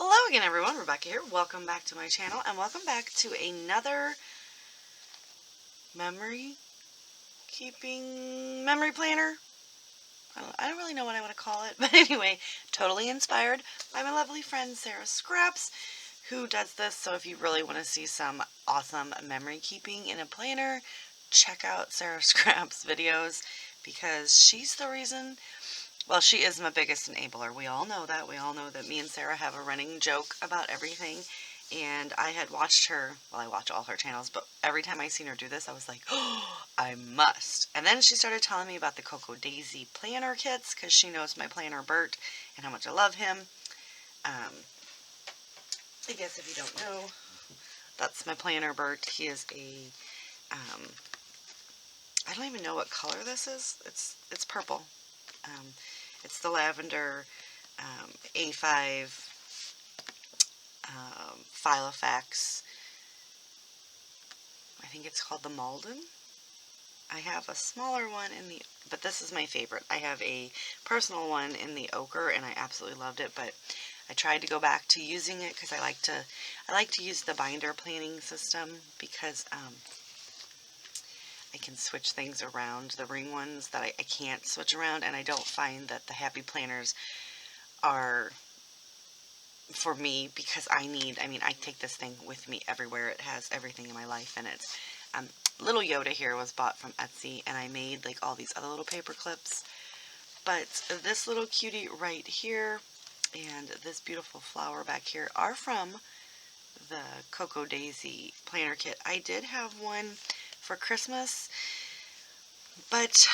Hello again, everyone. Rebecca here. Welcome back to my channel, and welcome back to another memory planner. I don't really know what I want to call it, but anyway, totally inspired by my lovely friend Sarah Scraps, who does this. So if you really want to see some awesome memory keeping in a planner, check out Sarah Scraps videos, because she's the reason. Well, she is my biggest enabler. We all know that. We all know that me and Sarah have a running joke about everything. And I had watched her, well, I watch all her channels, but every time I seen her do this, I was like, oh, I must. And then she started telling me about the Cocoa Daisy planner kits, because she knows my planner Bert and how much I love him. I guess if you don't know, that's my planner Bert. He is a, I don't even know what color this is. It's purple. It's the lavender A5 Filofax. I think it's called the Malden. I have a smaller one but this is my favorite. I have a personal one in the ochre, and I absolutely loved it, but I tried to go back to using it because I like to use the binder planning system, because I can switch things around. The ring ones that I can't switch around, and I don't find that the happy planners are for me, because I take this thing with me everywhere. It has everything in my life in it. Little Yoda here was bought from Etsy, and I made like all these other little paper clips. But this little cutie right here and this beautiful flower back here are from the Cocoa Daisy planner kit. I did have one for Christmas, but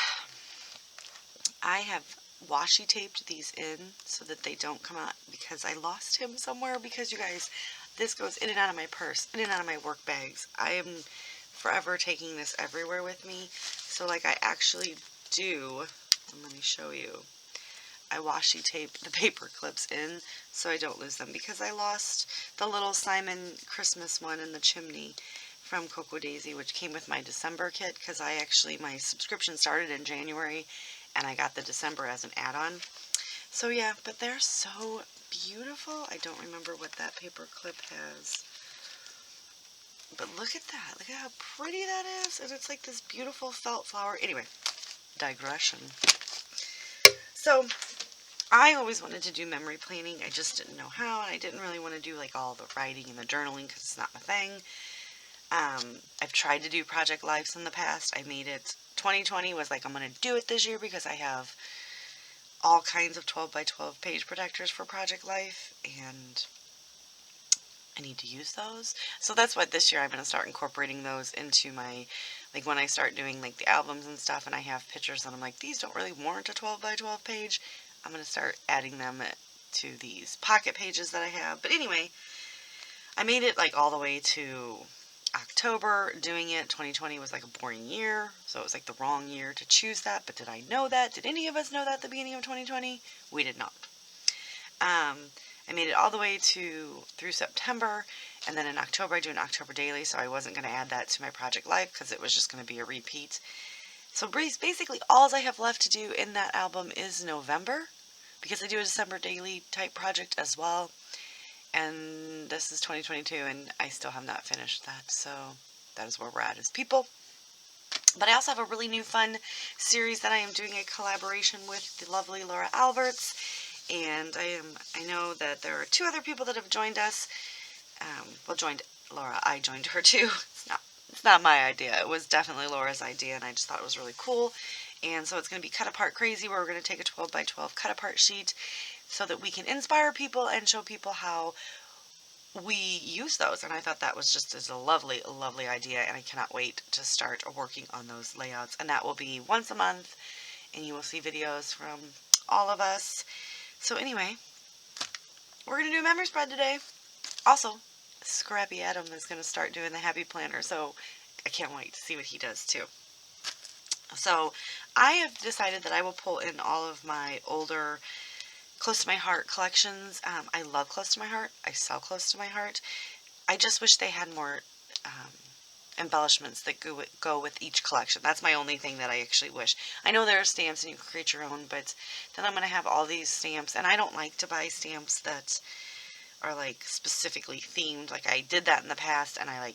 I have washi taped these in so that they don't come out, because I lost him somewhere. Because you guys, this goes in and out of my purse, in and out of my work bags. I am forever taking this everywhere with me. So like I actually do, and let me show you, I washi tape the paper clips in so I don't lose them, because I lost the little Simon Christmas one in the chimney from Cocoa Daisy, which came with my December kit, because my subscription started in January, and I got the December as an add-on. So yeah, but they're so beautiful. I don't remember what that paper clip has, but look at that. Look at how pretty that is, and it's like this beautiful felt flower. Anyway, digression. So I always wanted to do memory planning. I just didn't know how, and I didn't really want to do like all the writing and the journaling, because it's not my thing. I've tried to do Project Lives in the past. I made it, 2020 was like, I'm going to do it this year, because I have all kinds of 12 by 12 page protectors for Project Life, and I need to use those. So that's why this year I'm going to start incorporating those into my, like when I start doing like the albums and stuff, and I have pictures and I'm like, these don't really warrant a 12 by 12 page. I'm going to start adding them to these pocket pages that I have. But anyway, I made it like all the way to October doing it. 2020 was like a boring year, so it was like the wrong year to choose that. But did I know that? Did any of us know that at the beginning of 2020? We did not. I made it all the way through September, and then in October I do an October daily, so I wasn't going to add that to my Project Life because it was just going to be a repeat. So basically all I have left to do in that album is November, because I do a December daily type project as well. And this is 2022, and I still have not finished that, so that is where we're at as people. But I also have a really new fun series that I am doing a collaboration with the lovely Laura Alberts, and I know that there are 2 other people that have joined us. Joined Laura. I joined her too. It's not my idea. It was definitely Laura's idea, and I just thought it was really cool. And so it's going to be Cut Apart Crazy, where we're going to take a 12 by 12 cut apart sheet, so that we can inspire people and show people how we use those. And I thought that was just a lovely, lovely idea, and I cannot wait to start working on those layouts. And that will be once a month, and you will see videos from all of us. So anyway, we're going to do a memory spread today. Also, Scrappy Adam is going to start doing the Happy Planner, so I can't wait to see what he does too. So I have decided that I will pull in all of my older Close to My Heart collections. I love Close to My Heart. I sell Close to My Heart. I just wish they had more embellishments that go with each collection. That's my only thing that I actually wish. I know there are stamps and you can create your own, but then I'm going to have all these stamps, and I don't like to buy stamps that are like specifically themed. Like I did that in the past, and I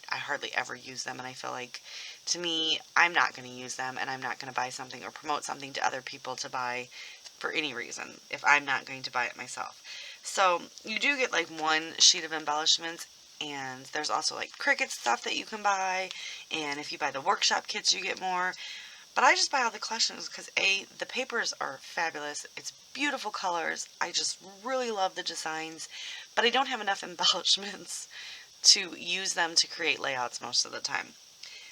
hardly ever use them, and I feel like, to me, I'm not going to use them, and I'm not going to buy something or promote something to other people to buy for any reason if I'm not going to buy it myself. So you do get like one sheet of embellishments, and there's also like Cricut stuff that you can buy, and if you buy the workshop kits you get more. But I just buy all the collections because the papers are fabulous. It's beautiful colors. I just really love the designs, but I don't have enough embellishments to use them to create layouts most of the time.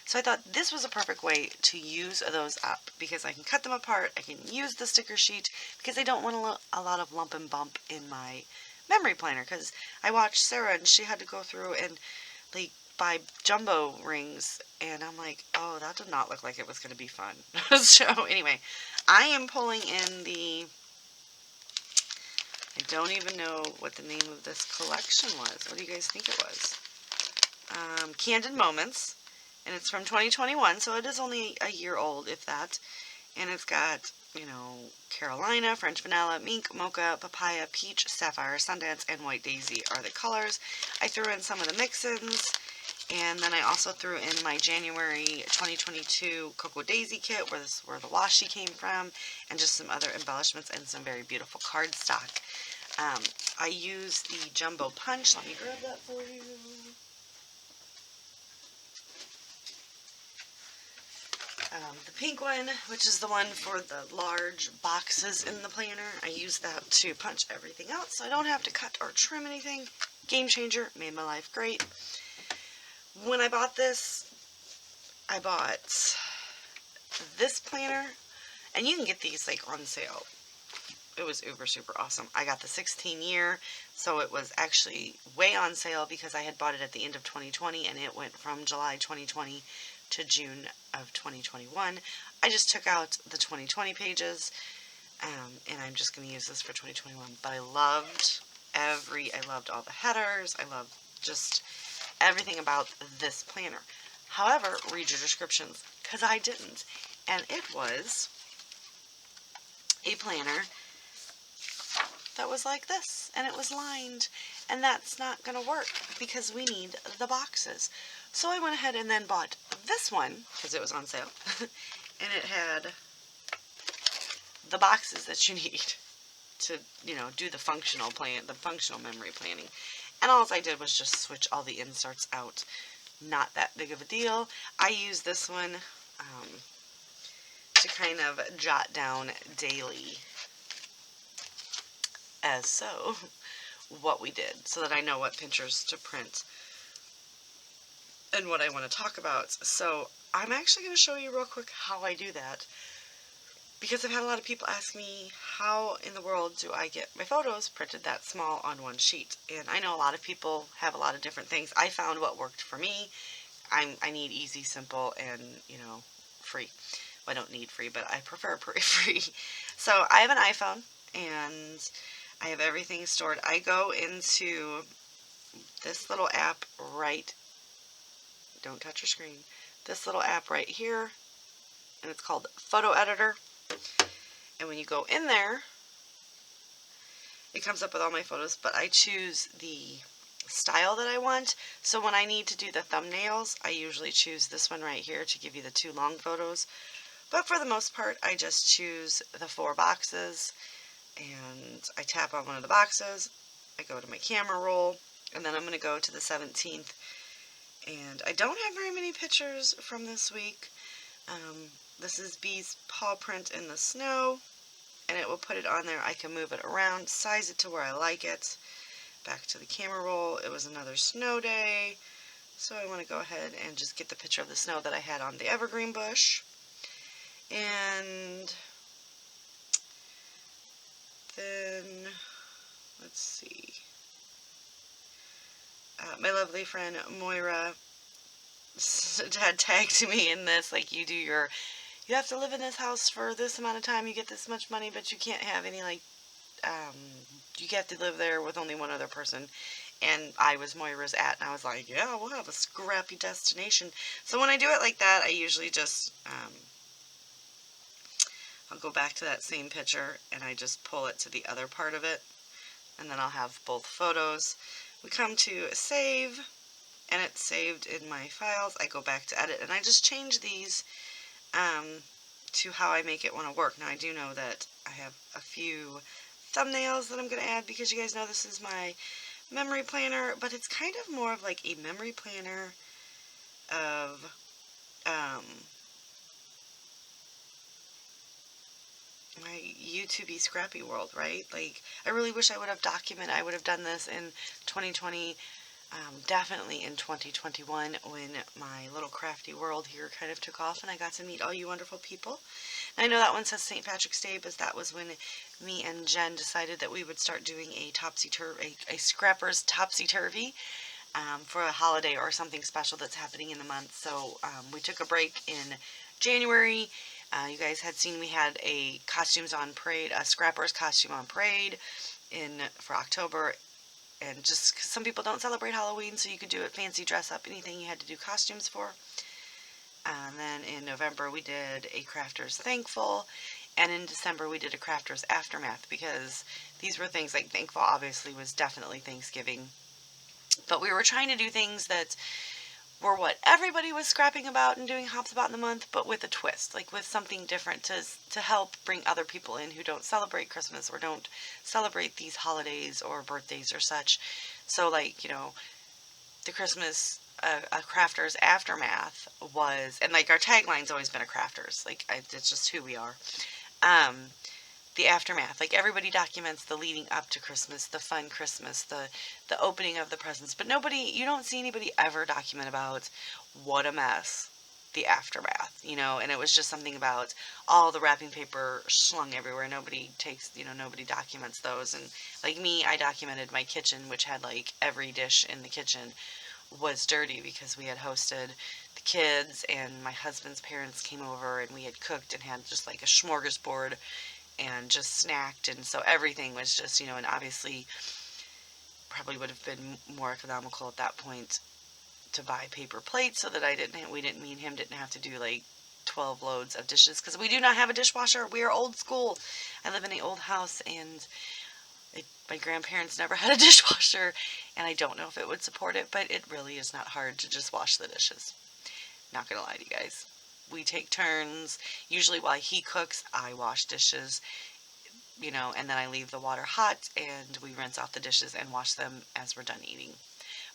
So I thought this was a perfect way to use those up, because I can cut them apart, I can use the sticker sheet, because I don't want a lot of lump and bump in my memory planner, because I watched Sarah and she had to go through and like buy jumbo rings, and I'm like, oh, that did not look like it was going to be fun. So anyway, I am pulling in I don't even know what the name of this collection was. What do you guys think it was? Candid Moments, and it's from 2021, so it is only a year old, if that. And it's got, Carolina, French Vanilla, Mink, Mocha, Papaya, Peach, Sapphire, Sundance, and White Daisy are the colors. I threw in some of the mix-ins, and then I also threw in my January 2022 Cocoa Daisy kit, where the washi came from, and just some other embellishments and some very beautiful cardstock. I use the Jumbo Punch. Let me grab that for you. The pink one, which is the one for the large boxes in the planner, I use that to punch everything out so I don't have to cut or trim anything. Game changer, made my life great. When I bought this, I bought this planner, and you can get these like on sale. It was uber super awesome. I got the 16 year, so it was actually way on sale because I had bought it at the end of 2020, and it went from July 2020 to June of 2021. I just took out the 2020 pages, and I'm just going to use this for 2021. But I loved all the headers. I loved just everything about this planner. However, read your descriptions, because I didn't. And it was a planner that was like this, and it was lined, and that's not going to work because we need the boxes. So I went ahead and then bought this one because it was on sale, and it had the boxes that you need to, do the functional memory planning. And all I did was just switch all the inserts out. Not that big of a deal. I use this one to kind of jot down daily, as so, what we did, so that I know what pictures to print and what I want to talk about. So I'm actually going to show you real quick how I do that, because I've had a lot of people ask me, how in the world do I get my photos printed that small on one sheet? And I know a lot of people have a lot of different things. I found what worked for me. I need easy, simple, and, free. Well, I don't need free, but I prefer free. So I have an iPhone, and I have everything stored. I go into this little app don't touch your screen, this little app right here, and it's called Photo Editor. And when you go in there, it comes up with all my photos, but I choose the style that I want. So when I need to do the thumbnails, I usually choose this one right here to give you the 2 long photos. But for the most part, I just choose the 4 boxes, and I tap on one of the boxes, I go to my camera roll, and then I'm going to go to the 17th, and I don't have very many pictures from this week. This is B's paw print in the snow, and it will put it on there. I can move it around, size it to where I like it. Back to the camera roll, it was another snow day, so I want to go ahead and just get the picture of the snow that I had on the evergreen bush. And then, let's see, my lovely friend Moira had tagged me in this, like, you have to live in this house for this amount of time, you get this much money, but you can't have any, you have to live there with only one other person. And I was Moira's and I was like, yeah, we'll have a scrappy destination. So when I do it like that, I usually just, I'll go back to that same picture, and I just pull it to the other part of it and then I'll have both photos. We come to save, and it's saved in my files. I go back to edit, and I just change these to how I make it want to work. Now, I do know that I have a few thumbnails that I'm going to add because you guys know this is my memory planner, but it's kind of more of like a memory planner of my YouTube-y scrappy world, right? Like, I really wish I would have documented, I would have done this in 2020, definitely in 2021 when my little crafty world here kind of took off and I got to meet all you wonderful people. And I know that one says St. Patrick's Day, but that was when me and Jen decided that we would start doing a scrapper's topsy-turvy for a holiday or something special that's happening in the month. So we took a break in January. You guys had seen we had a costumes on parade, a scrapper's costume on parade for October. And just because some people don't celebrate Halloween, so you could do it fancy dress up, anything you had to do costumes for. And then in November we did a Crafter's Thankful. And in December we did a Crafter's Aftermath, because these were things like Thankful obviously was definitely Thanksgiving. But we were trying to do things that were what everybody was scrapping about and doing hops about in the month, but with a twist, like with something different to help bring other people in who don't celebrate Christmas or don't celebrate these holidays or birthdays or such. So like, the Christmas, a Crafter's Aftermath was, and like our tagline's always been a Crafter's, like it's just who we are. The aftermath, like everybody documents the leading up to Christmas, the fun Christmas, the opening of the presents, but you don't see anybody ever document about what a mess the aftermath, and it was just something about all the wrapping paper slung everywhere. Nobody documents those. And like me, I documented my kitchen, which had like every dish in the kitchen was dirty because we had hosted the kids and my husband's parents came over and we had cooked and had just like a smorgasbord and just snacked, and so everything was just, and obviously probably would have been more economical at that point to buy paper plates so that me and him didn't have to do like 12 loads of dishes, because we do not have a dishwasher. We are old school. I live in an old house, and my grandparents never had a dishwasher, and I don't know if it would support it, but it really is not hard to just wash the dishes. Not gonna lie to you guys. We take turns. Usually while he cooks, I wash dishes, and then I leave the water hot and we rinse off the dishes and wash them as we're done eating.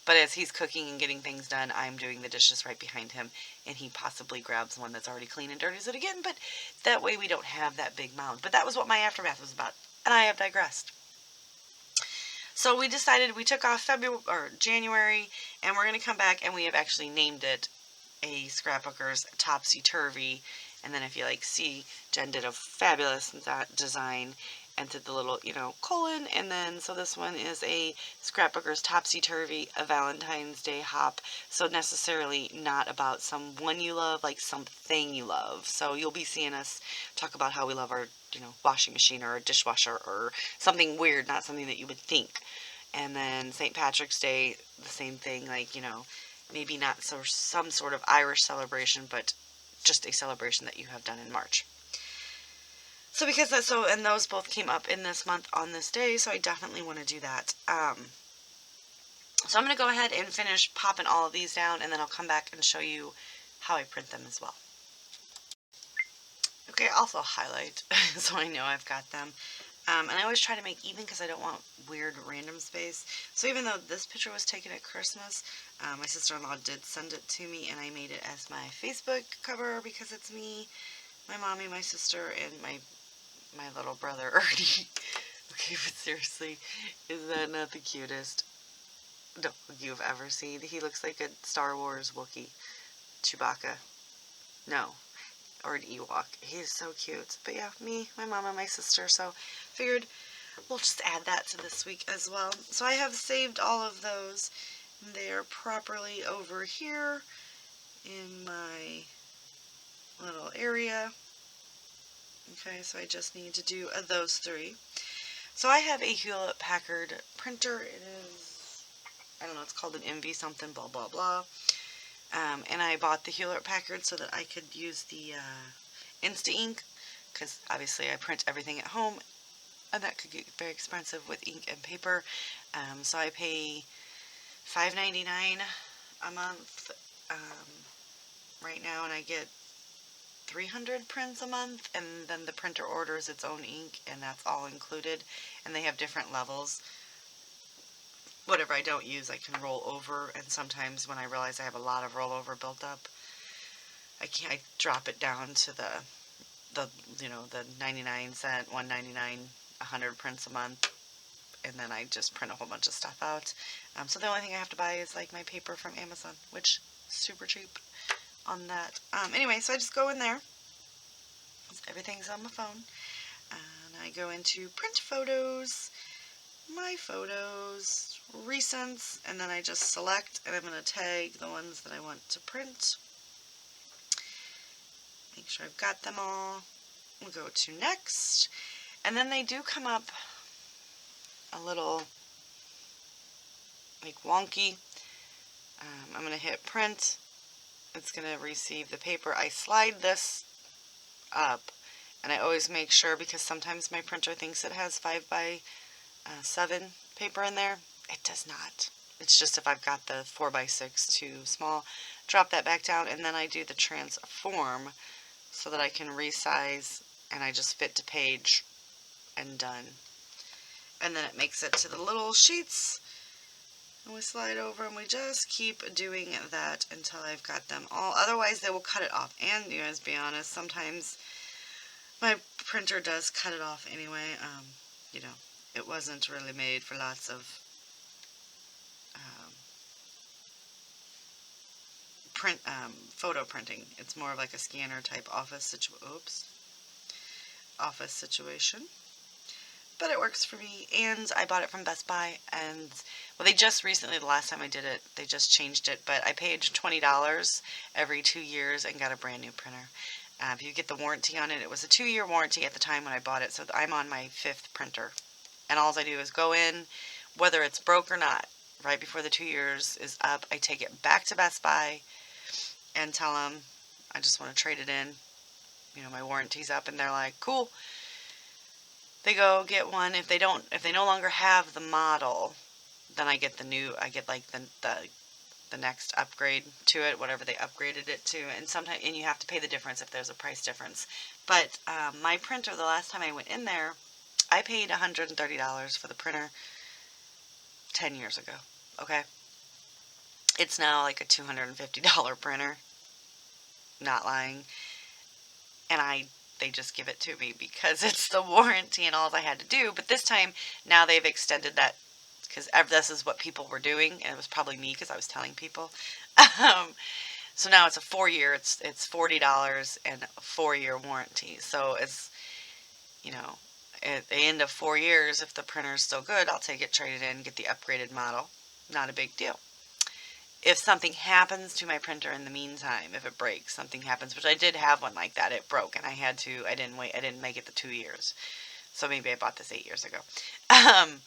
But as he's cooking and getting things done, I'm doing the dishes right behind him, and he possibly grabs one that's already clean and dirties it again, but that way we don't have that big mound. But that was what my aftermath was about, and I have digressed. So we decided, we took off January, and we're going to come back, and we have actually named it a Scrapbooker's Topsy-Turvy. And then if you see, Jen did a fabulous design and did the little, colon. And then, so this one is a Scrapbooker's Topsy-Turvy, a Valentine's Day hop. So necessarily not about someone you love, like something you love. So you'll be seeing us talk about how we love our, washing machine or a dishwasher or something weird, not something that you would think. And then St. Patrick's Day, the same thing, maybe not some sort of Irish celebration, but just a celebration that you have done in March. So and those both came up in this month on this day, so I definitely want to do that. So I'm going to go ahead and finish popping all of these down, and then I'll come back and show you how I print them as well. Okay, also highlight, so I know I've got them. And I always try to make even because I don't want weird random space. So even though this picture was taken at Christmas, my sister-in-law did send it to me, and I made it as my Facebook cover because it's me, my mommy, my sister, and my little brother, Ernie. Okay, but seriously, is that not the cutest dog you've ever seen? He looks like a Star Wars Wookiee. Chewbacca. No. Or an Ewok. He's so cute. But yeah, me, my mom, and my sister. So figured we'll just add that to this week as well. So I have saved all of those. They are properly over here in my little area. Okay, so I just need to do those three. So I have a Hewlett-Packard printer. It is, I don't know, it's called an MV something, blah, blah, blah. And I bought the Hewlett-Packard so that I could use the Insta Ink, because obviously I print everything at home and that could get very expensive with ink and paper. So I pay $5.99 a month right now, and I get 300 prints a month, and then the printer orders its own ink, and that's all included, and they have different levels. Whatever I don't use, I can roll over, and sometimes when I realize I have a lot of rollover built up, I drop it down to the 99-cent, 1.99, 100 prints a month, and then I just print a whole bunch of stuff out. So the only thing I have to buy is like my paper from Amazon, which is super cheap on that. Anyway, so I just go in there. Everything's on my phone. And I go into print photos, my photos, recents, and then I just select, and I'm going to tag the ones that I want to print. Make sure I've got them all. We'll go to next. And then they do come up a little like wonky. I'm going to hit print. It's going to receive the paper. I slide this up, and I always make sure, because sometimes my printer thinks it has 5x7 paper in there. It does not. It's just if I've got the 4x6 too small, drop that back down, and then I do the transform so that I can resize, and I just fit to page and done. And then it makes it to the little sheets, and we slide over, and we just keep doing that until I've got them all. Otherwise they will cut it off, and you guys, be honest, sometimes my printer does cut it off anyway. It wasn't really made for lots of photo printing. It's more of like a scanner type office situation. But it works for me, and I bought it from Best Buy, and, well, they just recently, the last time I did it, they just changed it, but I paid $20 every 2 years and got a brand new printer. If you get the warranty on it, it was a 2-year warranty at the time when I bought it, so I'm on my 5th printer. And all I do is go in, whether it's broke or not, right before the 2 years is up, I take it back to Best Buy and tell them I just want to trade it in. My warranty's up, and they're like, cool. They go get one. If they no longer have the model, then I get like the next upgrade to it, whatever they upgraded it to, and you have to pay the difference if there's a price difference. But my printer, the last time I went in there, I paid $130 for the printer 10 years ago. Okay, it's now like a $250 printer. Not lying, and they just give it to me because it's the warranty and all I had to do. But this time, now they've extended that, because this is what people were doing, and it was probably me because I was telling people. So now it's a 4-year, it's $40 and a 4-year warranty. So it's, at the end of 4 years, if the printer's still good, I'll take it, trade it in, get the upgraded model. Not a big deal. If something happens to my printer in the meantime, if it breaks, something happens, which I did have one like that, it broke, and I didn't make it the 2 years. So maybe I bought this 8 years ago. I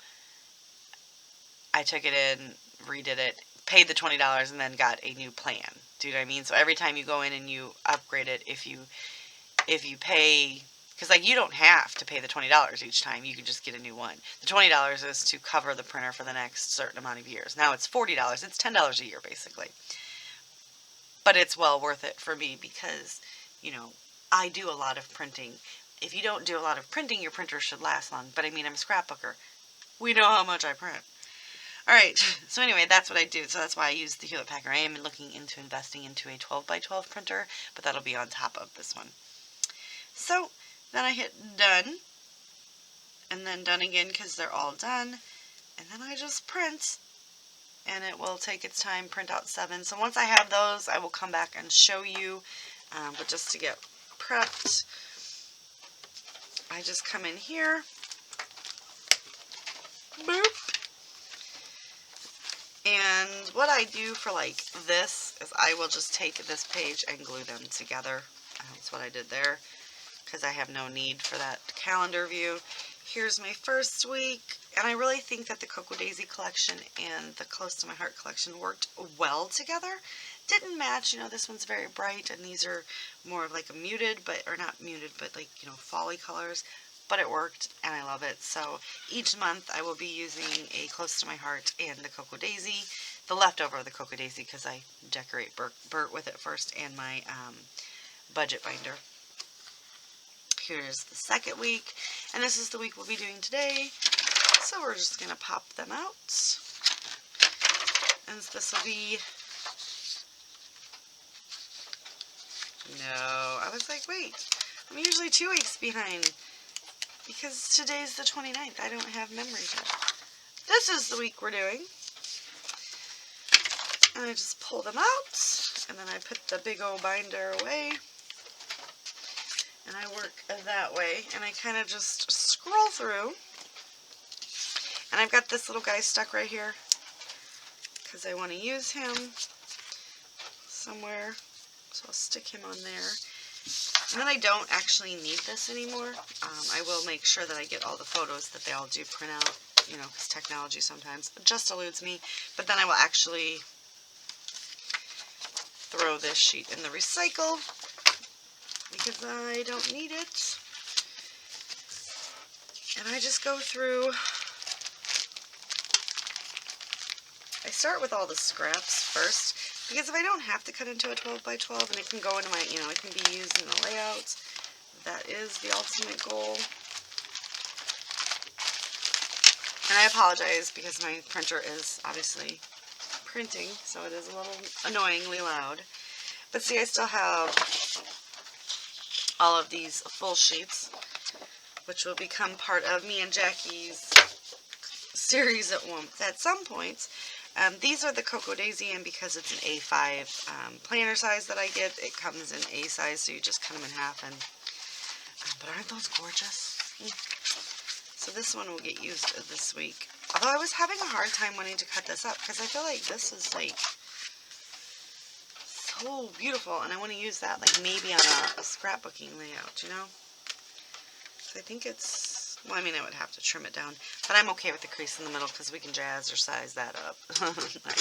took it in, redid it, paid the $20, and then got a new plan. Do you know what I mean? So every time you go in and you upgrade it, if you pay, because you don't have to pay the $20 each time, you can just get a new one. The $20 is to cover the printer for the next certain amount of years. Now it's $40, it's $10 a year basically. But it's well worth it for me because, I do a lot of printing. If you don't do a lot of printing, your printer should last long. But I'm a scrapbooker. We know how much I print. Alright, so anyway, that's what I do. So that's why I use the Hewlett Packard. I am looking into investing into a 12x12 printer, but that'll be on top of this one. So then I hit done, and then done again because they're all done, and then I just print, and it will take its time, print out 7. So once I have those, I will come back and show you, but just to get prepped, I just come in here, boop, and what I do for this is I will just take this page and glue them together. That's what I did there, because I have no need for that calendar view. Here's my first week, and I really think that the Cocoa Daisy collection and the Close to My Heart collection worked well together. Didn't match, this one's very bright, and these are more of like a muted, or not muted, but fall-y colors. but it worked and I love it. So each month I will be using a Close to My Heart and the Cocoa Daisy, the leftover of the Cocoa Daisy, because I decorate Bert with it first, and my budget binder. Here's the second week, and this is the week we'll be doing today. So we're just going to pop them out. And this will be... No, I was like, wait, I'm usually 2 weeks behind because today's the 29th. I don't have memory yet. This is the week we're doing. And I just pull them out, and then I put the big old binder away. And I work that way, and I kind of just scroll through. And I've got this little guy stuck right here because I want to use him somewhere. So I'll stick him on there. And then I don't actually need this anymore. I will make sure that I get all the photos that they all do print out, you know, because technology sometimes just eludes me. But then I will actually throw this sheet in the recycle because I don't need it. And I just go through. I start with all the scraps first, because if I don't have to cut into a 12 by 12 and it can go into my, you know, it can be used in the layouts, that is the ultimate goal. And I apologize because my printer is obviously printing, so it is a little annoyingly loud. But see, I still have all of these full sheets, which will become part of me and Jackie's series at some points. These are the Cocoa Daisy, and because it's an A5 planner size that I get, it comes in A size, so you just cut them in half. And but aren't those gorgeous? So this one will get used this week. Although I was having a hard time wanting to cut this up, because I feel like this is like so beautiful, and I want to use that like maybe on a scrapbooking layout, you know? So I think it's... Well, I mean, I would have to trim it down, but I'm okay with the crease in the middle because we can jazzercise that up.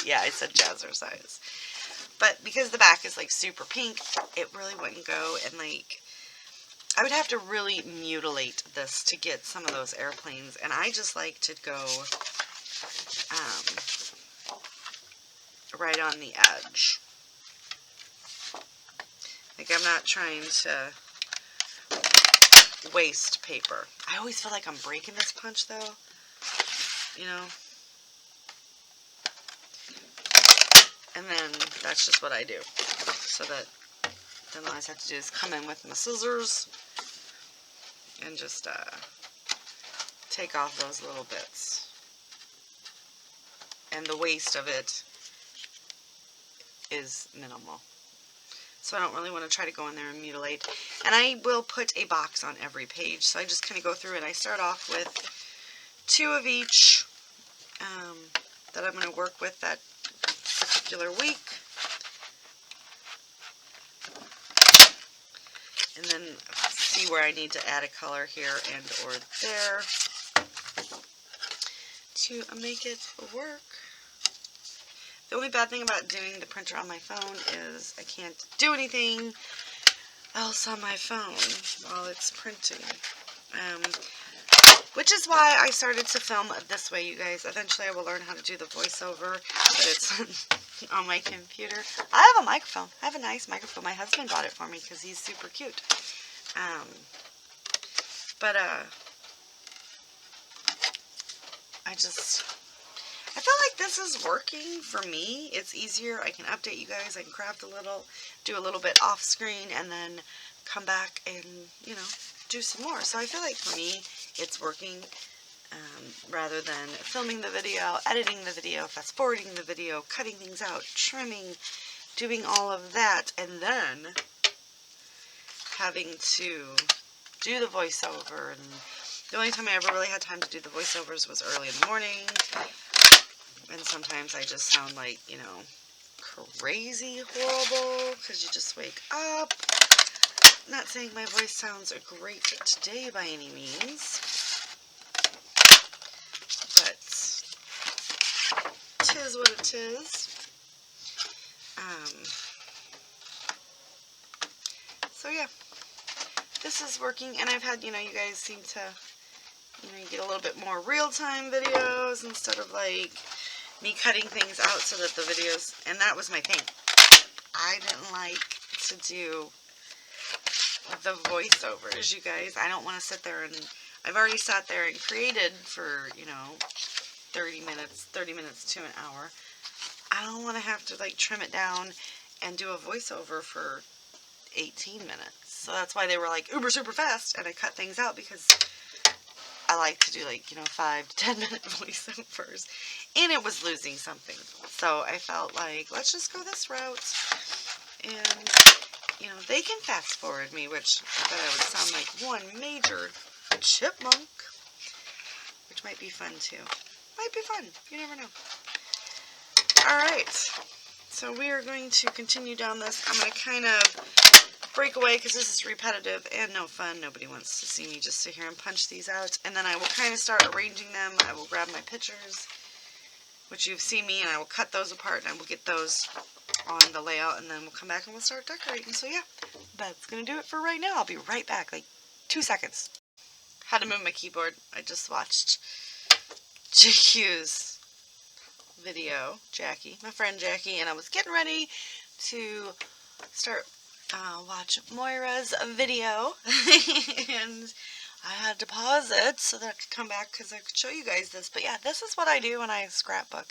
Yeah, I said jazzercise. But because the back is like super pink, it really wouldn't go, and like, I would have to really mutilate this to get some of those airplanes, and I just like to go right on the edge. Like, I'm not trying to waste paper. I always feel like I'm breaking this punch though, you know, and then that's just what I do, so that then all I have to do is come in with my scissors and just take off those little bits, and the waste of it is minimal. So I don't really want to try to go in there and mutilate. And I will put a box on every page. So I just kind of go through and I start off with 2 of each that I'm going to work with that particular week. And then see where I need to add a color here and or there to make it work. The only bad thing about doing the printer on my phone is I can't do anything else on my phone while it's printing. Which is why I started to film this way, you guys. Eventually I will learn how to do the voiceover, but it's on my computer. I have a microphone. I have a nice microphone. My husband bought it for me because he's super cute. I feel like this is working for me. It's easier. I can update you guys. I can craft a little, do a little bit off screen, and then come back and, you know, do some more. So I feel like for me, it's working rather than filming the video, editing the video, fast forwarding the video, cutting things out, trimming, doing all of that, and then having to do the voiceover. And the only time I ever really had time to do the voiceovers was early in the morning. And sometimes I just sound like, you know, crazy horrible because you just wake up. Not saying my voice sounds great today by any means, but 'tis what it is. So yeah, this is working, and I've had, you guys seem to, you get a little bit more real-time videos instead of, like, me cutting things out so that the videos, and that was my thing. I didn't like to do the voiceovers, you guys. I don't want to sit there and, I've already sat there and created for, 30 minutes to an hour. I don't want to have to, like, trim it down and do a voiceover for 18 minutes. So that's why they were, like, uber super fast, and I cut things out because I like to do, like, 5 to 10 minute voiceovers, and it was losing something. So I felt like, let's just go this route, and, they can fast forward me, which I bet I would sound like one major chipmunk, which might be fun too. Might be fun. You never know. Alright, so we are going to continue down this. I'm going to kind of break away because this is repetitive and no fun. Nobody wants to see me just sit here and punch these out. And then I will kind of start arranging them. I will grab my pictures, which you've seen me, and I will cut those apart, and I will get those on the layout, and then we'll come back and we'll start decorating. So yeah, that's going to do it for right now. I'll be right back, like 2 seconds. Had to move my keyboard. I just watched JQ's video, Jackie, my friend Jackie, and I was getting ready to start watch Moira's video, and I had to pause it so that I could come back because I could show you guys this. But yeah, this is what I do when I scrapbook.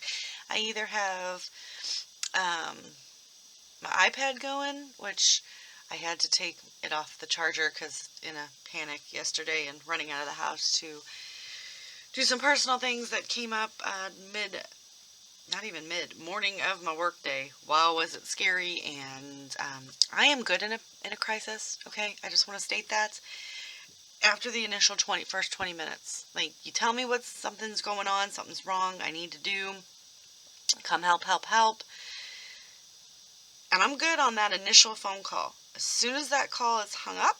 I either have my iPad going, which I had to take it off the charger because in a panic yesterday and running out of the house to do some personal things that came up morning of my work day. Wow, was it scary. And I am good in a crisis, okay? I just want to state that. After the initial first 20 minutes, like, you tell me something's going on, something's wrong, I need to do, come help. And I'm good on that initial phone call. As soon as that call is hung up,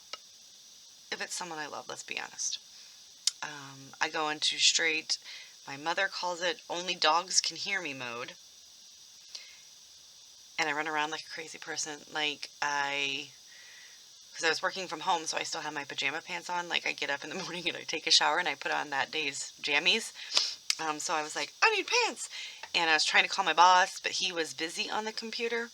if it's someone I love, let's be honest, I go into straight, my mother calls it only dogs can hear me mode. And I run around like a crazy person. Like, because I was working from home, so I still have my pajama pants on. Like, I get up in the morning and I take a shower and I put on that day's jammies. So I was like, I need pants. And I was trying to call my boss, but he was busy on the computer.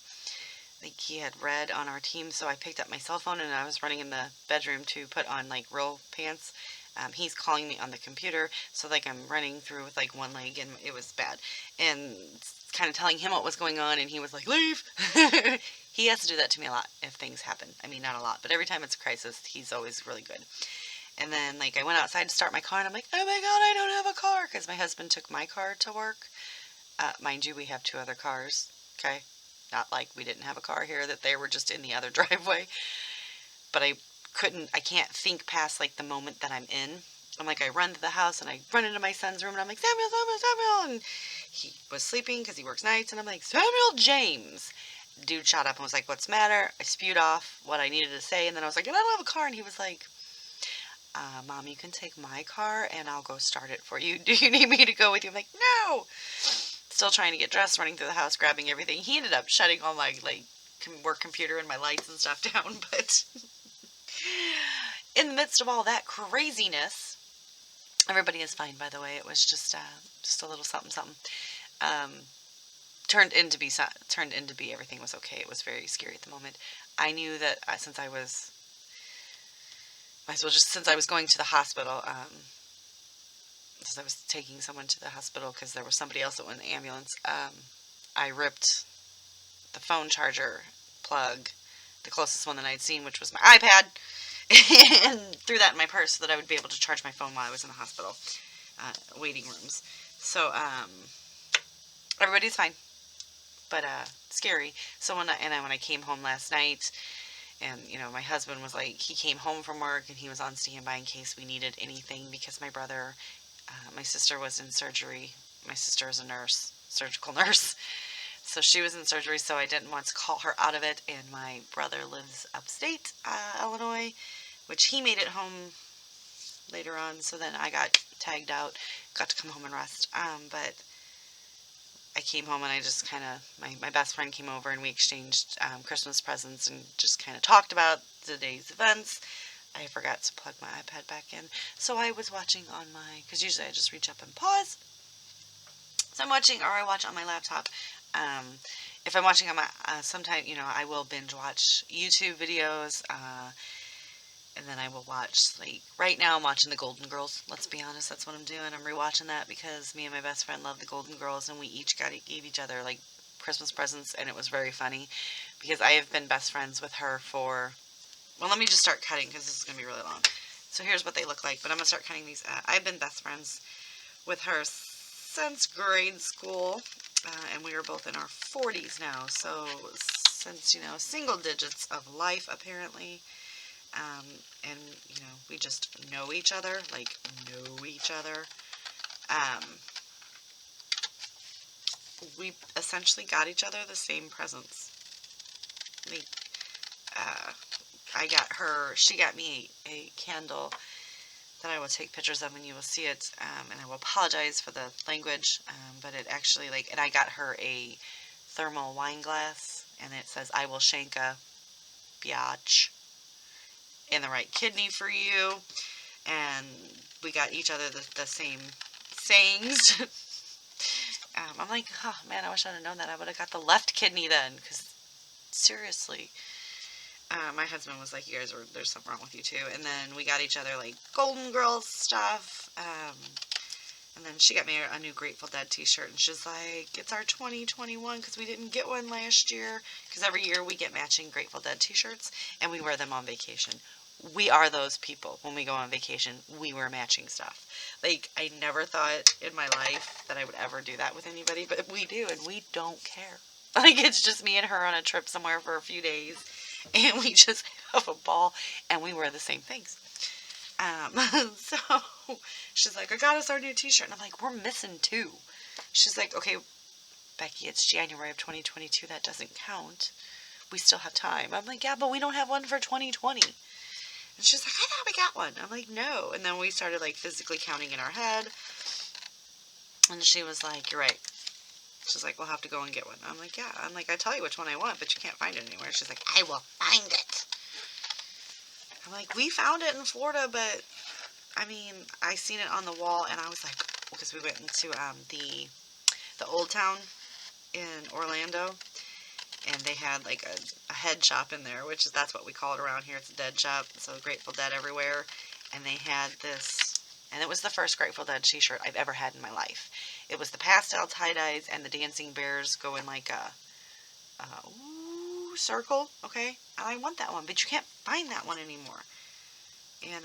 Like, he had read on our team, so I picked up my cell phone and I was running in the bedroom to put on, like, real pants. He's calling me on the computer, so, like, I'm running through with, like, one leg, and it was bad. And kind of telling him what was going on, and he was like, leave! He has to do that to me a lot if things happen. I mean, not a lot, but every time it's a crisis, he's always really good. And then, like, I went outside to start my car, and I'm like, oh my god, I don't have a car, because my husband took my car to work. Mind you, we have 2 other cars, okay? Not like we didn't have a car here, that they were just in the other driveway. But I can't think past, like, the moment that I'm in. I'm like, I run to the house, and I run into my son's room, and I'm like, Samuel! And he was sleeping, because he works nights, and I'm like, Samuel James! Dude shot up and was like, what's the matter? I spewed off what I needed to say, and then I was like, I don't have a car, and he was like, Mom, you can take my car, and I'll go start it for you. Do you need me to go with you? I'm like, no! Still trying to get dressed, running through the house, grabbing everything. He ended up shutting all my, like, work computer and my lights and stuff down, but in the midst of all that craziness, everybody is fine, by the way. It was just a little something. Turned into be everything was okay. It was very scary at the moment. I knew that since I was going to the hospital, since I was taking someone to the hospital because there was somebody else that went in the ambulance, I ripped the phone charger plug, the closest one that I'd seen, which was my iPad, and threw that in my purse so that I would be able to charge my phone while I was in the hospital, waiting rooms. So, everybody's fine, but, scary. So when I came home last night, and, my husband was like, he came home from work, and he was on standby in case we needed anything, because my sister was in surgery. My sister is a nurse, surgical nurse. So she was in surgery, so I didn't want to call her out of it. And my brother lives upstate Illinois, which he made it home later on. So then I got tagged out, got to come home and rest. But I came home and I just kind of, my best friend came over and we exchanged Christmas presents and just kind of talked about the day's events. I forgot to plug my iPad back in. So I was watching on my, because usually I just reach up and pause. So I'm watching, or I watch on my laptop. If I'm watching on my, sometime, I will binge watch YouTube videos, and then I will watch, like, right now I'm watching The Golden Girls. Let's be honest, that's what I'm doing. I'm rewatching that because me and my best friend love The Golden Girls, and we each gave each other, like, Christmas presents, and it was very funny because I have been best friends with her for, well, let me just start cutting because this is going to be really long. So here's what they look like, but I'm going to start cutting these. I've been best friends with her since grade school, and we are both in our 40s now, so since, single digits of life, apparently. And, we just know each other, like, know each other. We essentially got each other the same presents. Like, she got me a candle that I will take pictures of and you will see it, and I will apologize for the language, but it actually, like, and I got her a thermal wine glass, and it says, "I will shank a biatch in the right kidney for you," and we got each other the same sayings. I'm like, oh man, I wish I'd have known that. I would have got the left kidney then, because seriously. My husband was like, there's something wrong with you too. And then we got each other, like, Golden Girls stuff. And then she got me a new Grateful Dead t-shirt. And she's like, it's our 2021 because we didn't get one last year. Because every year we get matching Grateful Dead t-shirts. And we wear them on vacation. We are those people. When we go on vacation, we wear matching stuff. Like, I never thought in my life that I would ever do that with anybody. But we do, and we don't care. Like, it's just me and her on a trip somewhere for a few days. And we just have a ball, and we wear the same things. So she's like, I got us our new t-shirt. And I'm like, we're missing two. She's like, okay, Becky, it's January of 2022. That doesn't count. We still have time. I'm like, yeah, but we don't have one for 2020. And she's like, I thought we got one. I'm like, no. And then we started, like, physically counting in our head. And she was like, you're right. She's like, we'll have to go and get one. I'm like, yeah. I'm like, I tell you which one I want, but you can't find it anywhere. She's like, I will find it. I'm like, we found it in Florida, but, I mean, I seen it on the wall, and I was like, because we went into the Old Town in Orlando, and they had, like, a head shop in there, that's what we call it around here. It's a dead shop, so Grateful Dead everywhere, and they had this, and it was the first Grateful Dead t-shirt I've ever had in my life. It was the pastel tie-dyes, and the dancing bears go in, like, a circle, okay? And I want that one, but you can't find that one anymore. And,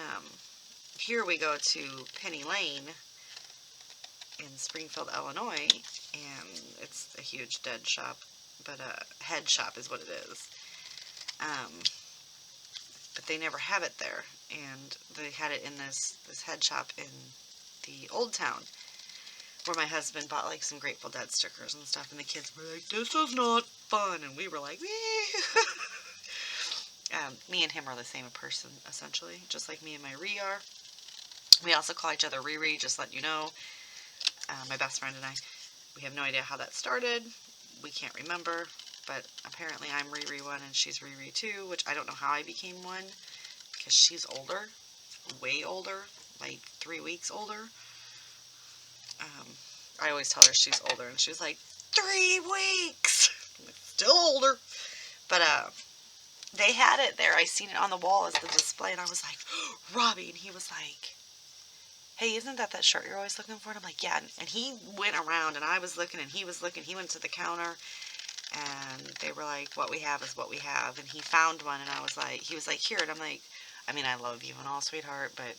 here we go to Penny Lane in Springfield, Illinois, and it's a huge dead shop, but a head shop is what it is. But they never have it there, and they had it in this head shop in the Old Town, where my husband bought, like, some Grateful Dead stickers and stuff, and the kids were like, this is not fun, and we were like, me and him are the same person, essentially, just like me and my Ree are. We also call each other Riri, just let you know. My best friend and I, we have no idea how that started. We can't remember, but apparently I'm Riri 1 and she's Riri 2, which I don't know how I became 1, because she's older, way older, like 3 weeks older. I always tell her she's older, and she's like, 3 weeks! Still older. But, they had it there. I seen it on the wall as the display, and I was like, Robbie, and he was like, hey, isn't that shirt you're always looking for? And I'm like, yeah. And he went around, and I was looking, and he was looking. He went to the counter, and they were like, what we have is what we have. And he found one, and he was like, here. And I'm like, I mean, I love you and all, sweetheart, but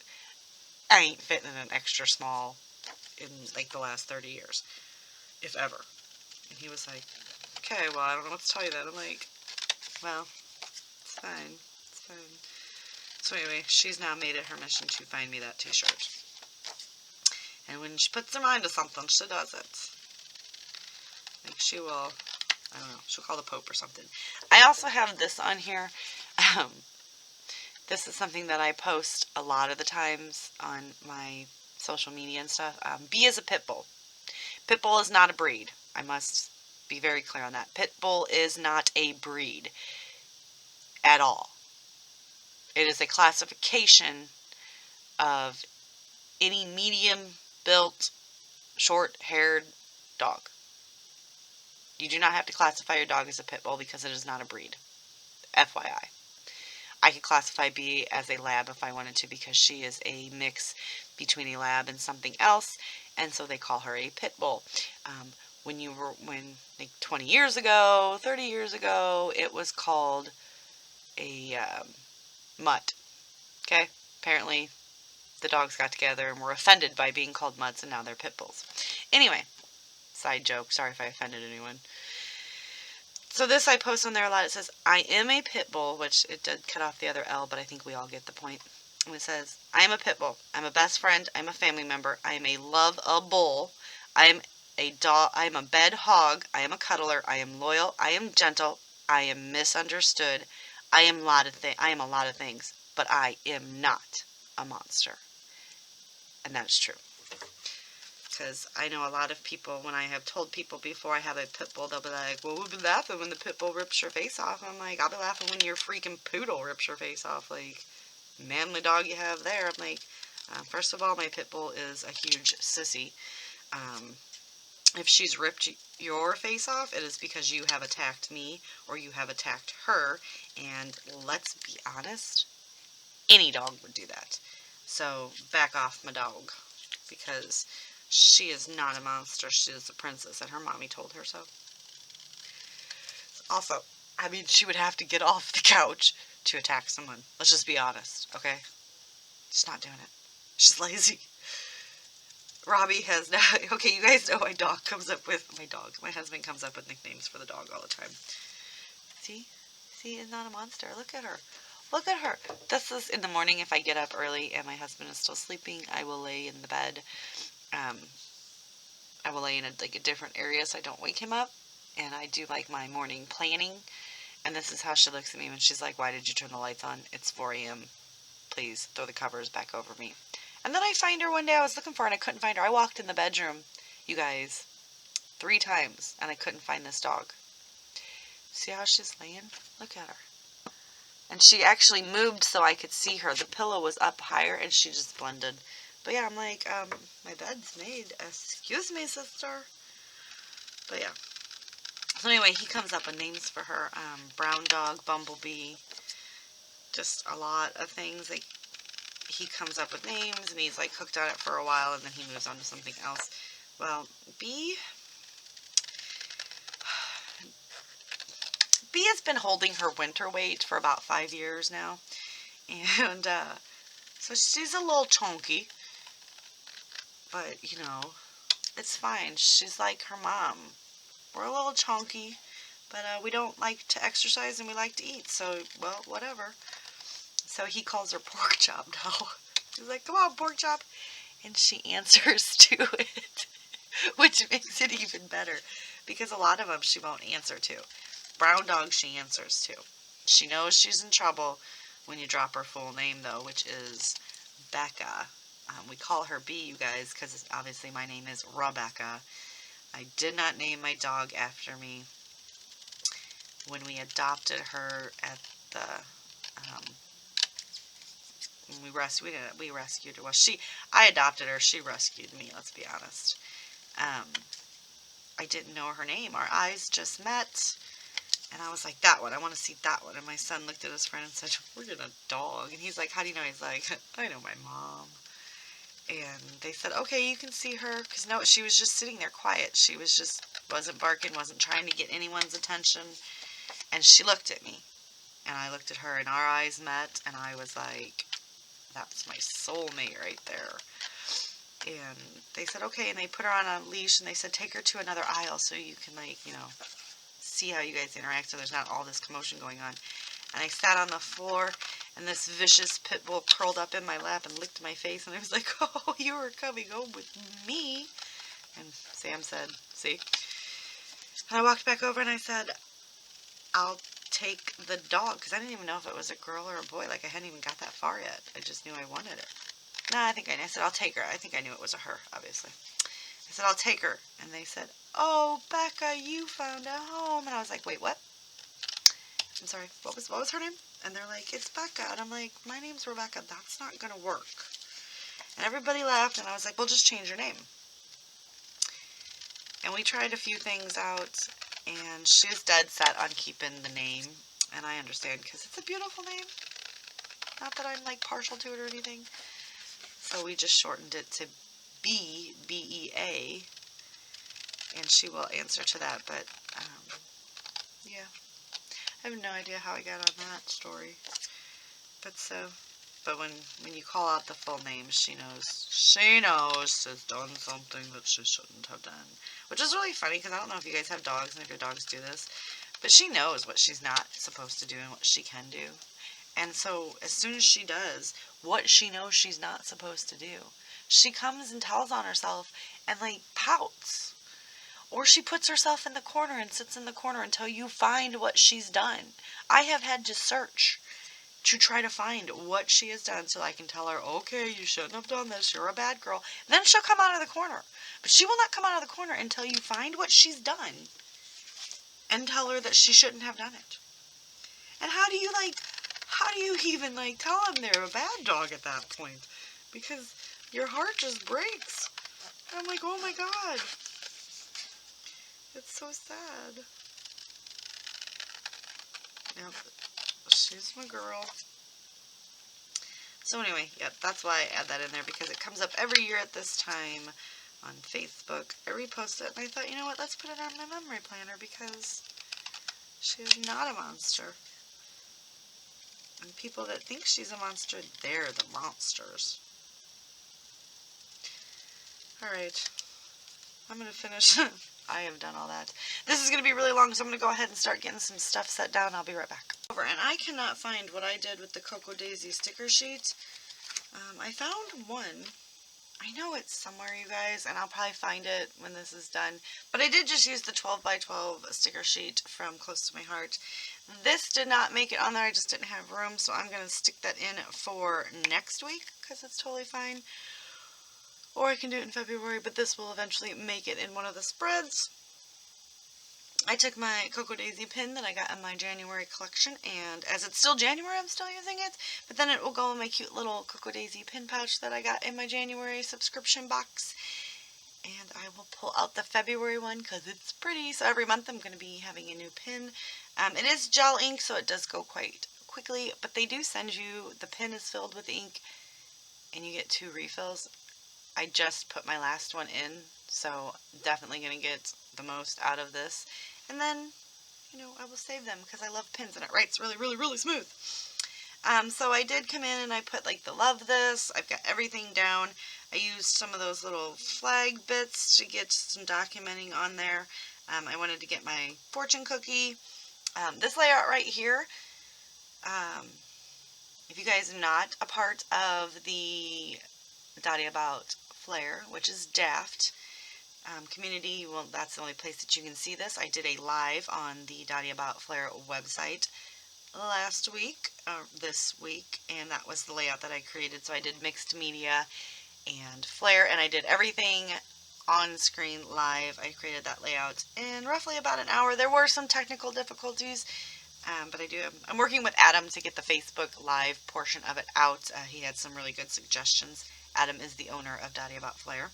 I ain't fitting in an extra small in, like, the last 30 years, if ever. And he was like, okay, well, I don't know what to tell you then. I'm like, well, it's fine. It's fine. So anyway, she's now made it her mission to find me that t-shirt. And when she puts her mind to something, she does it. Like, she will, I don't know, she'll call the Pope or something. I also have this on here. This is something that I post a lot of the times on my social media and stuff. B is a pit bull. Pit bull is not a breed. I must be very clear on that. Pit bull is not a breed at all. It is a classification of any medium-built, short-haired dog. You do not have to classify your dog as a pit bull because it is not a breed. FYI. I could classify B as a lab if I wanted to because she is a mix between a lab and something else, and so they call her a pit bull. When like 20 years ago, 30 years ago, it was called a mutt. Okay? Apparently, the dogs got together and were offended by being called mutts, and now they're pit bulls. Anyway, side joke. Sorry if I offended anyone. So this I post on there a lot. It says, I am a pit bull, which it did cut off the other L, but I think we all get the point. And it says, I am a pit bull. I'm a best friend. I'm a family member. I am a love-a-bull. I am a dog. I am a bed hog. I am a cuddler. I am loyal. I am gentle. I am misunderstood. I am a lot of things, but I am not a monster. And that's true. Because I know a lot of people, when I have told people before I have a pit bull, they'll be like, well, we'll be laughing when the pit bull rips your face off. I'm like, I'll be laughing when your freaking poodle rips your face off. Like, manly dog you have there. I'm like, first of all, my pit bull is a huge sissy. If she's ripped your face off, it is because you have attacked me or you have attacked her. And let's be honest, any dog would do that. So back off my dog, because she is not a monster. She is a princess, and her mommy told her so. Also, I mean, she would have to get off the couch to attack someone. Let's just be honest, okay? She's not doing it. She's lazy. Robbie has now... Okay, you guys know my dog comes up with... My husband comes up with nicknames for the dog all the time. See? See, it's not a monster. Look at her. Look at her. This is in the morning. If I get up early and my husband is still sleeping, I will lay in the bed. I will lay in a different area so I don't wake him up. And I do like my morning planning. And this is how she looks at me when she's like, why did you turn the lights on? It's 4 a.m. Please throw the covers back over me. And then I find her one day. I was looking for her and I couldn't find her. I walked in the bedroom, you guys, 3 times. And I couldn't find this dog. See how she's laying? Look at her. And she actually moved so I could see her. The pillow was up higher and she just blended. But yeah, I'm like, my bed's made. Excuse me, sister. But yeah. So anyway, he comes up with names for her. Brown dog, bumblebee. Just a lot of things. Like, he comes up with names and he's like hooked on it for a while and then he moves on to something else. Well, B has been holding her winter weight for about 5 years now. And so she's a little chunky. But, you know, it's fine. She's like her mom. We're a little chunky, but we don't like to exercise and we like to eat. So, well, whatever. So he calls her pork chop now. He's like, come on, pork chop. And she answers to it, which makes it even better. Because a lot of them she won't answer to. Brown dog she answers to. She knows she's in trouble when you drop her full name, though, which is Becca. We call her B, you guys, because obviously my name is Rebecca. I did not name my dog after me. When we adopted her at the, when we rescued her. Well, I adopted her. She rescued me. Let's be honest. I didn't know her name. Our eyes just met, and I was like, that one. I want to see that one. And my son looked at his friend and said, we're getting a dog. And he's like, how do you know? He's like, I know my mom. And they said, okay, you can see her. Because no, she was just sitting there quiet. She was just, wasn't barking, wasn't trying to get anyone's attention. And she looked at me. And I looked at her, and our eyes met. And I was like, that's my soulmate right there. And they said, okay. And they put her on a leash. And they said, take her to another aisle so you can, like, you know, see how you guys interact. So there's not all this commotion going on. And I sat on the floor, and this vicious pit bull curled up in my lap and licked my face. And I was like, oh, you were coming home with me. And Sam said, see? And I walked back over and I said, I'll take the dog. Because I didn't even know if it was a girl or a boy. Like, I hadn't even got that far yet. I just knew I wanted it. Nah, I said, I'll take her. I think I knew it was a her, obviously. I said, I'll take her. And they said, oh, Becca, you found a home. And I was like, wait, what? I'm sorry, what was her name? And they're like, it's Becca. And I'm like, my name's Rebecca. That's not going to work. And everybody laughed, and I was like, well, just change your name. And we tried a few things out, and she's dead set on keeping the name. And I understand, because it's a beautiful name. Not that I'm, like, partial to it or anything. So we just shortened it to B, B-E-A. And she will answer to that, but, yeah. I have no idea how I got on that story. But when you call out the full name, she knows she's done something that she shouldn't have done. Which is really funny, because I don't know if you guys have dogs and if your dogs do this, but she knows what she's not supposed to do and what she can do. And so, as soon as she does what she knows she's not supposed to do, she comes and tells on herself and, like, pouts. Or she puts herself in the corner and sits in the corner until you find what she's done. I have had to search to try to find what she has done so I can tell her, okay, you shouldn't have done this, you're a bad girl. And then she'll come out of the corner. But she will not come out of the corner until you find what she's done and tell her that she shouldn't have done it. And how do you even, like, tell them they're a bad dog at that point? Because your heart just breaks. And I'm like, oh my God. It's so sad. Yep, she's my girl. So anyway, yep, that's why I add that in there, because it comes up every year at this time on Facebook. I repost it, and I thought, you know what, let's put it on my memory planner, because she's not a monster. And people that think she's a monster, they're the monsters. Alright, I'm going to finish. I have done all that. This is going to be really long, so I'm going to go ahead and start getting some stuff set down. I'll be right back. And I cannot find what I did with the Cocoa Daisy sticker sheet. I found one. I know it's somewhere, you guys, and I'll probably find it when this is done. But I did just use the 12 by 12 sticker sheet from Close to My Heart. This did not make it on there. I just didn't have room, so I'm going to stick that in for next week, because it's totally fine. Or I can do it in February, but this will eventually make it in one of the spreads. I took my Cocoa Daisy pin that I got in my January collection, and as it's still January, I'm still using it, but then it will go in my cute little Cocoa Daisy pin pouch that I got in my January subscription box. And I will pull out the February one because it's pretty, so every month I'm going to be having a new pin. It is gel ink, so it does go quite quickly, but they do send you, the pin is filled with ink, and you get 2 refills. I just put my last one in, so definitely going to get the most out of this. And then, you know, I will save them because I love pins and it writes really, really, really smooth. So I did come in and I put, like, the love this. I've got everything down. I used some of those little flag bits to get some documenting on there. I wanted to get my fortune cookie. This layout right here, if you guys are not a part of the Dottie About Flair, which is Daft community, well, that's the only place that you can see this. I did a live on the Dottie About Flair website last week, this week, and that was the layout that I created. So I did mixed media and Flair, and I did everything on screen live. I created that layout in roughly about an hour. There were some technical difficulties, but I'm working with Adam to get the Facebook live portion of it out. He had some really good suggestions. Adam is the owner of Dottie About Flair.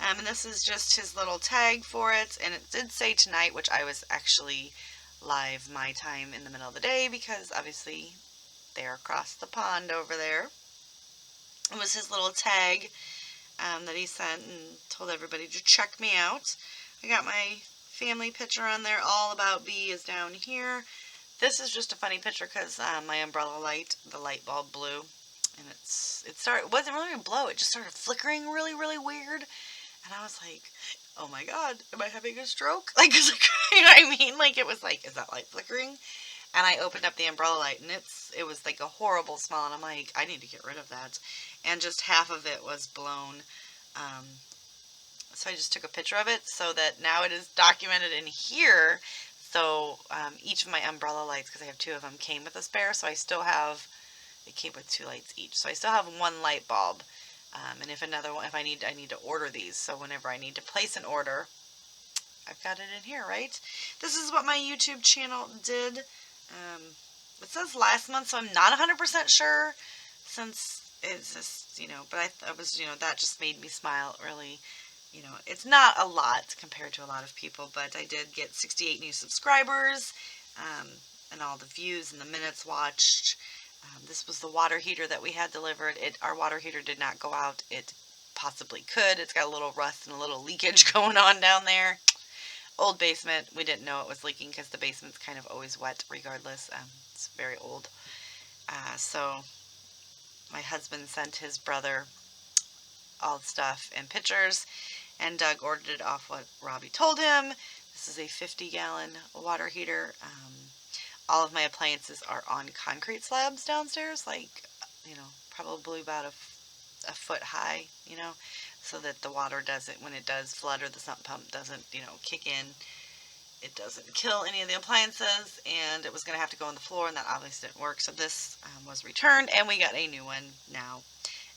And this is just his little tag for it, and it did say tonight, which I was actually live my time in the middle of the day because obviously they're across the pond over there. It was his little tag that he sent and told everybody to check me out. I got my family picture on there. All About B is down here. This is just a funny picture because my umbrella light, the light bulb blew, and it wasn't really a blow. It just started flickering really, really weird. And I was like, oh my God, am I having a stroke? Like, you know what I mean? Like, it was like, is that light flickering? And I opened up the umbrella light, and it was like a horrible smell, and I'm like, I need to get rid of that. And just half of it was blown. So I just took a picture of it so that now it is documented in here. So each of my umbrella lights, because I have 2 of them, came with a spare, so it came with 2 lights each. So I still have 1 light bulb. And if another one, I need to order these. So whenever I need to place an order, I've got it in here, right? This is what my YouTube channel did. It says last month, so I'm not 100% sure, since it's just, but I was, that just made me smile, really. It's not a lot compared to a lot of people, but I did get 68 new subscribers, and all the views and the minutes watched. This was the water heater that we had delivered. Our water heater did not go out. It possibly could. It's got a little rust and a little leakage going on down there. Old basement. We didn't know it was leaking because the basement's kind of always wet regardless. It's very old. So my husband sent his brother all the stuff and pictures, and Doug ordered it off what Robbie told him. This is a 50-gallon water heater. All of my appliances are on concrete slabs downstairs, like, probably about a foot high, so that the water doesn't, when it does flood or the sump pump doesn't, kick in, it doesn't kill any of the appliances. And it was going to have to go on the floor, and that obviously didn't work. So this was returned, and we got a new one now.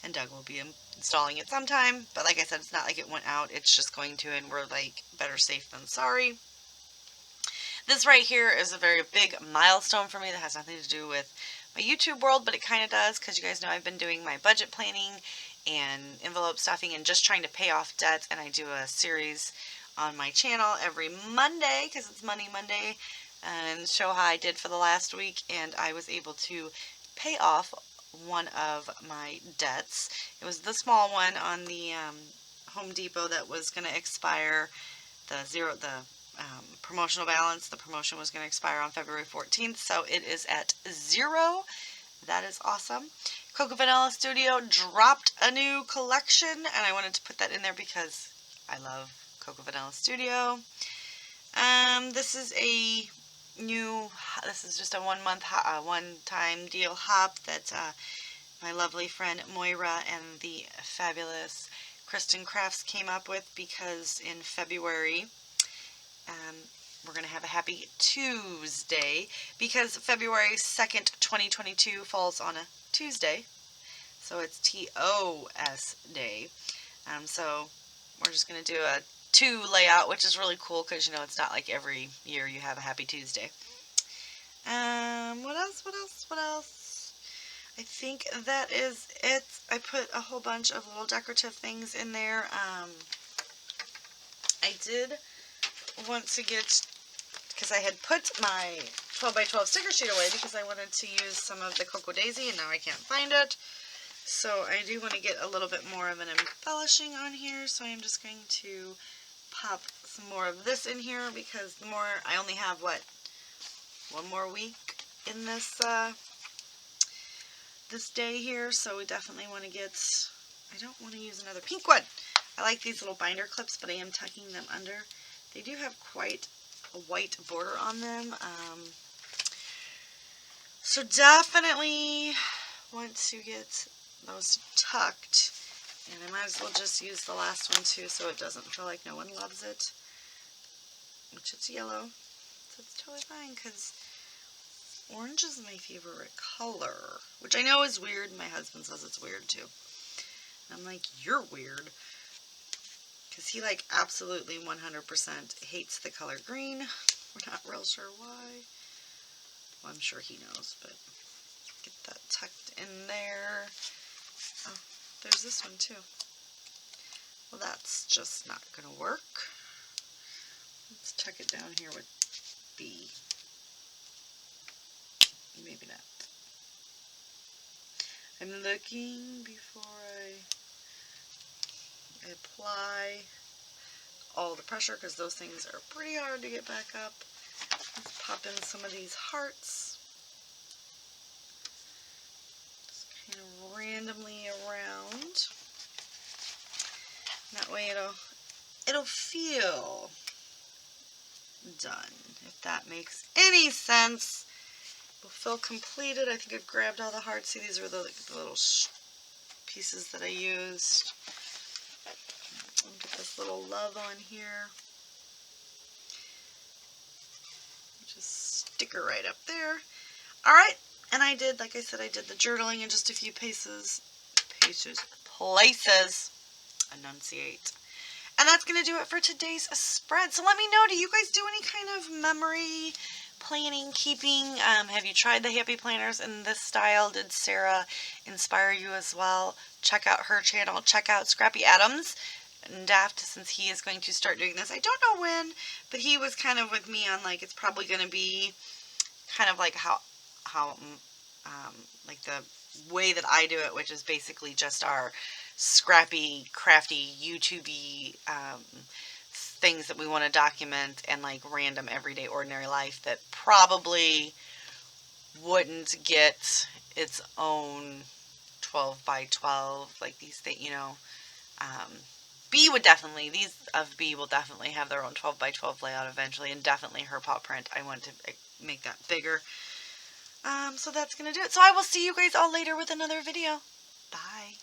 And Doug will be installing it sometime. But like I said, it's not like it went out. It's just going to, and we're like, better safe than sorry. This right here is a very big milestone for me that has nothing to do with my YouTube world, but it kind of does, because you guys know I've been doing my budget planning and envelope stuffing and just trying to pay off debt. And I do a series on my channel every Monday, because it's Money Monday, and show how I did for the last week. And I was able to pay off one of my debts. It was the small one on the Home Depot that was going to expire. The promotional balance, the promotion was going to expire on February 14th, so it is at 0. That is awesome. Cocoa Vanilla Studio dropped a new collection, and I wanted to put that in there because I love Cocoa Vanilla Studio. This is just a one-time deal hop that my lovely friend Moira and the fabulous Kristen Crafts came up with, because in February we're going to have a Happy Tuesday, because February 2nd, 2022 falls on a Tuesday, so it's TOS Day. So we're just going to do a 2 layout, which is really cool, because it's not like every year you have a Happy Tuesday. What else? I think that is it. I put a whole bunch of little decorative things in there. I did want to get, because I had put my 12 by 12 sticker sheet away because I wanted to use some of the Cocoa Daisy, and now I can't find it. So I do want to get a little bit more of an embellishing on here, so I'm just going to pop some more of this in here, because I only have, one more week in this day here, so we definitely want to get, I don't want to use another pink one. I like these little binder clips, but I am tucking them under. They do have quite a white border on them, so definitely want to get those tucked. And I might as well just use the last one too, so it doesn't feel like no one loves it, which it's yellow, so it's totally fine, because orange is my favorite color, which I know is weird. My husband says it's weird too. And I'm like, you're weird. Because he absolutely 100% hates the color green. We're not real sure why. Well, I'm sure he knows, but get that tucked in there. Oh, there's this one too. Well, that's just not going to work. Let's tuck it down here with B. Maybe not. I'm looking before I apply all the pressure, because those things are pretty hard to get back up. Let's pop in some of these hearts. Just kind of randomly around. That way it'll feel done, if that makes any sense. It'll feel completed. I think I've grabbed all the hearts. See, these are the little pieces that I used. I'll get this little love on here. Just stick her right up there. Alright, and I did, like I said, I did the journaling in just a few places. Enunciate. And that's going to do it for today's spread. So let me know, do you guys do any kind of memory planning, keeping. Have you tried the happy planners in this style? Did Sarah inspire you as well? Check out her channel. Check out Scrappy Adams and Daft, since he is going to start doing this. I don't know when, but he was kind of with me on like it's probably going to be kind of like how like the way that I do it, which is basically just our scrappy, crafty, YouTubey things that we want to document, and like random everyday ordinary life that probably wouldn't get its own 12 by 12 like these things, you know. B would definitely, these of B will definitely have their own 12 by 12 layout eventually, and definitely her paw print. I want to make that bigger. So that's going to do it. So I will see you guys all later with another video. Bye.